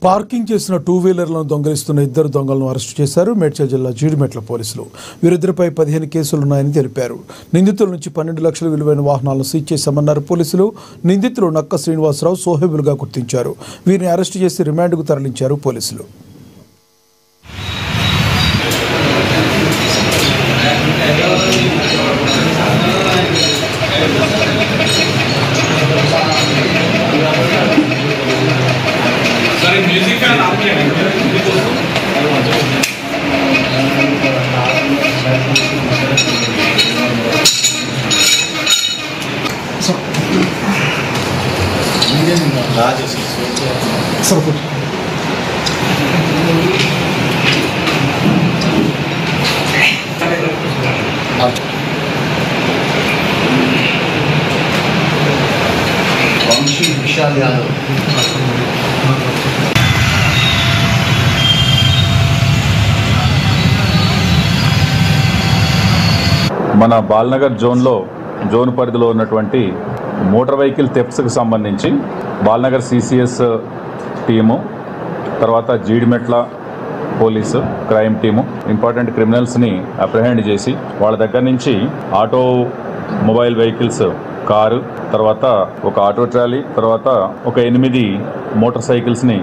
Parking చేసిన two వీలర్లను దొంగిలిస్తున్న ఇద్దరు దొంగలను అరెస్టు చేశారు మేడ్చల్ జిల్లా జీడిమెట్ల పోలీసులు. వీరిద్దరిపై 15 కేసులున్నాయని తెలిపారు. నిందితుల నుంచి 12 లక్షల విలువైన వాహనాలను సీజ్ చేశామన్నారు పోలీసులు. నిందితులు నక్క శ్రీనివాసరావు, సోహెబులుగా గుర్తించారు. వీరిని అరెస్టు చేసి రిమాండ్కు తరలించారు పోలీసులు. म्यूजिक का नाम क्या है? वंशी विशाल यादव మన బాల్నగర్ జోన్ పరిధిలో ఉన్నటువంటి మోటార్ వెహికల్ థెఫ్ట్స్కి సంబంధించి బాల్నగర్ సిసిఎస్ టీము, తర్వాత Jeedimetla police crime team important క్రిమినల్స్ని అప్రహెండ్ చేసి వాళ్ళ దగ్గర నుంచి మొబైల్ వెహికల్స్, కారు, తర్వాత ఒక ఆటో ట్రాలీ, తర్వాత ఒక 8 మోటార్ సైకిల్స్ని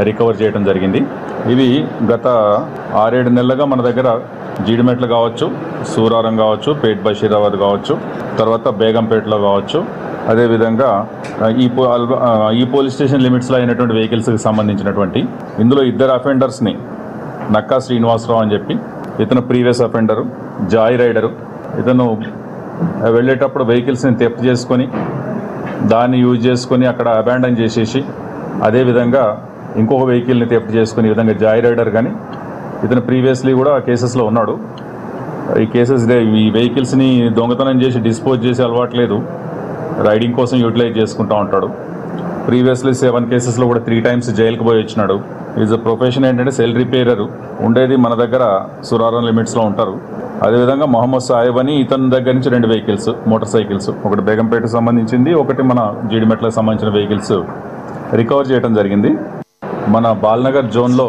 రికవర్ చేయడం జరిగింది. ఇవి గత 6-7 నెలలుగా మన దగ్గర జీడిమెట్లు కావచ్చు, సూరారం కావచ్చు, పేట్ బషీరాబాద్ కావచ్చు, తర్వాత బేగంపేటలో కావచ్చు, అదేవిధంగా ఈ పోలీస్ స్టేషన్ లిమిట్స్లో అయినటువంటి వెహికల్స్కి సంబంధించినటువంటి ఇందులో ఇద్దరు అఫెండర్స్ని నక్కా శ్రీనివాసరావు అని చెప్పి, ఇతను ప్రీవియస్ అఫెండరు, జాయ్ రైడరు. ఇతను వెళ్ళేటప్పుడు వెహికల్స్ని థెఫ్ట్ చేసుకొని దాన్ని యూజ్ చేసుకొని అక్కడ అబాండన్ చేసేసి, అదేవిధంగా ఇంకొక వెహికల్ని థెఫ్ట్ చేసుకుని, ఈ విధంగా జాయ్ రైడర్ కానీ ఇతను ప్రీవియస్లీ కూడా కేసెస్లో ఉన్నాడు. ఈ వెహికల్స్ని దొంగతనం చేసి డిస్పోజ్ చేసి అలవాట్లేదు, రైడింగ్ కోసం యూటిలైజ్ చేసుకుంటూ ఉంటాడు. ప్రీవియస్లీ 7 కేసెస్లో కూడా 3 టైమ్స్ జైలుకి పోయి వచ్చినాడు. ఈజ్ ప్రొఫెషన్ ఏంటంటే సెల్ రిపేరరు. ఉండేది మన దగ్గర సురారం లిమిట్స్లో ఉంటారు. అదేవిధంగా మొహమ్మద్ సాహెబ్ అని ఇతని దగ్గర నుంచి 2 వెహికల్స్, మోటార్ సైకిల్స్, ఒకటి బేగంపేటకు సంబంధించింది, ఒకటి మన జీడిమెట్లకు సంబంధించిన వెహికల్స్ రికవర్ చేయడం జరిగింది. మన బాల్నగర్ జోన్లో